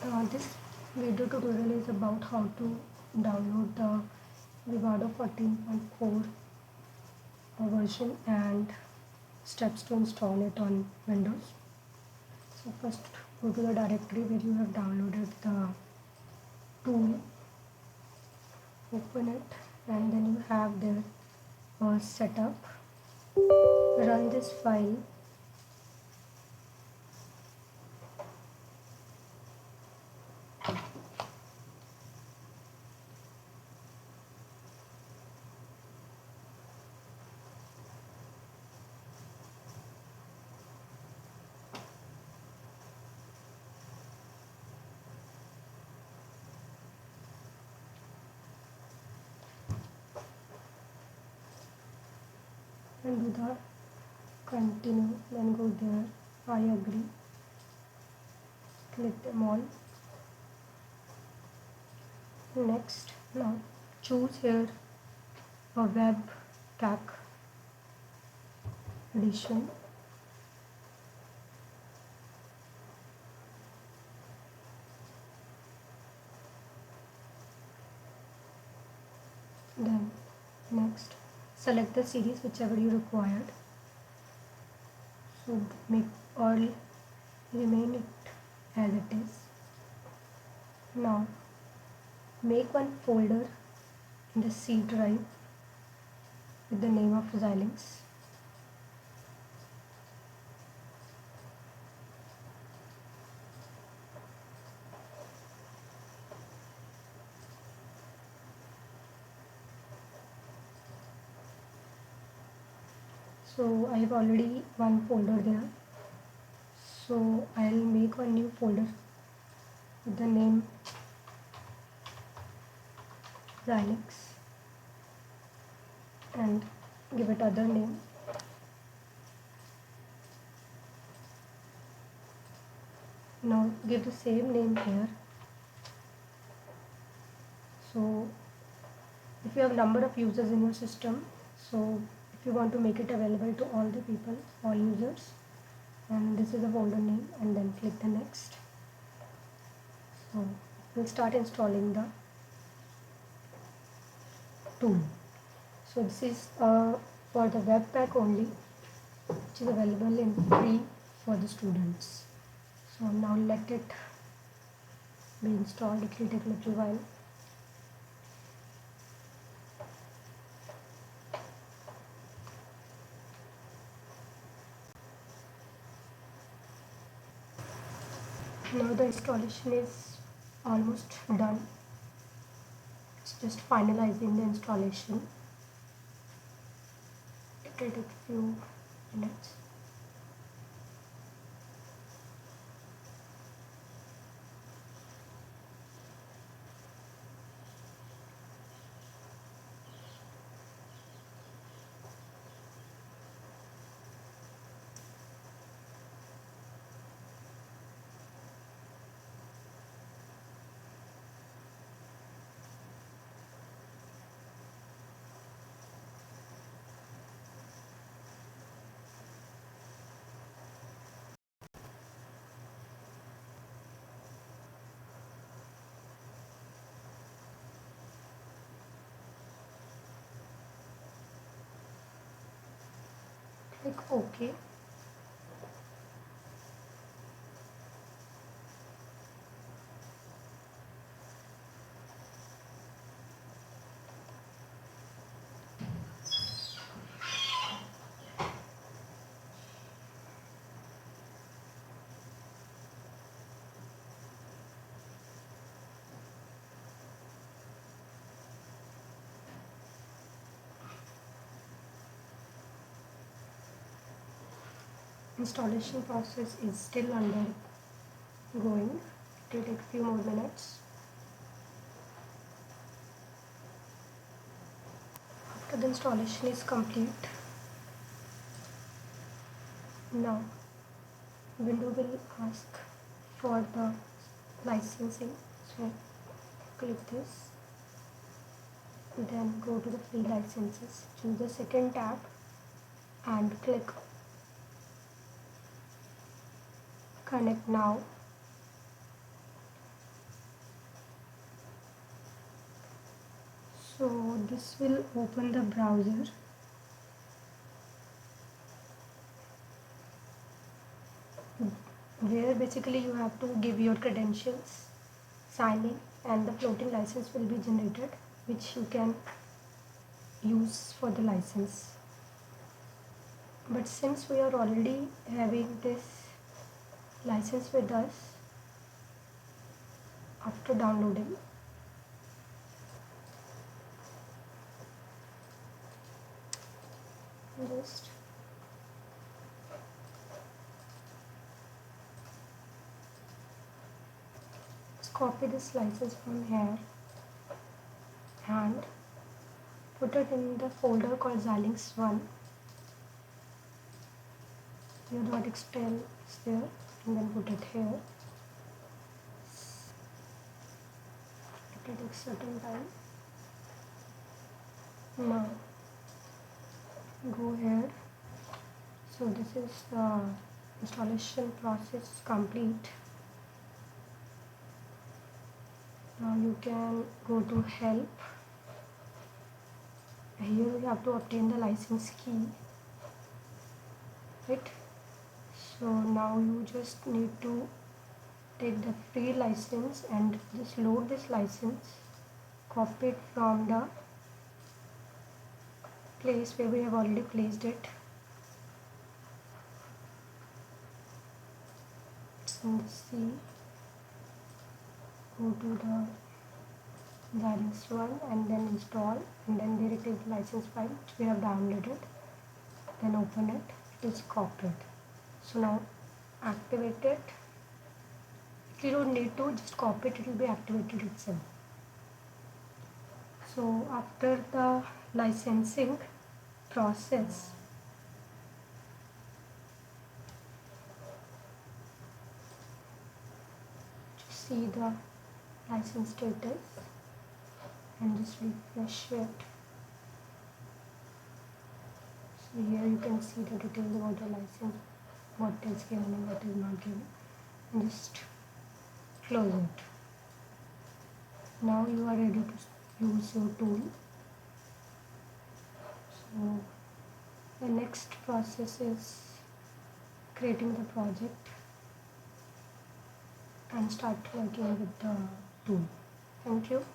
This video tutorial is about how to download the vivado 14.4 version and steps to install it on Windows. So first go to the directory where you have downloaded the tool, open it, and then you have there a setup. Run this file. And do the continue, then go there, I agree, click them all. Next, now choose here a web CAC edition. Then next, select the series whichever you required. So make or remain it as it is. Now make one folder in the C drive with the name of Xilinx. So I have already one folder there. So I'll make one new folder with the name Xilinx and give it other name. Now give the same name here. So if you have number of users in your system, so if you want to make it available to all the people, all users, and this is the folder name, and then click the next. So we'll start installing the tool. So this is for the web pack only, which is available in free for the students. So now let it be installed. It will take a little while. Now the installation is almost done. It's just finalizing the installation. It will take a few minutes. Click OK. Installation process is still undergoing. It will take a few more minutes. After the installation is complete, now Windows will ask for the licensing. So click this, then go to the free licenses, choose the second tab and click connect now. this will open the browser. Where basically you have to give your credentials, sign in, and the floating license will be generated, which you can use for the license. But since we are already having this license with us after downloading, just copy this license from here and put it in the folder called Xilinx1. Your .xtel is there, and then put it here. It takes certain time. Now go ahead. So this is the installation process complete. Now you can go to help. Here we have to obtain the license key, right? So now you just need to take the free license and just load this license, copy it from the place where we have already placed it. It's in the C. Go to the Xilinx1 and then install, and then there it is the license file which we have downloaded. Then open it. It is copied. So now activate it. You don't need to just copy it, it will be activated itself. So after the licensing process, just see the license status and just refresh it. So here you can see the details about the license, what is given and what is not given, and just close it. Now you are ready to use your tool. So the next process is creating the project and start working with the tool. Thank you.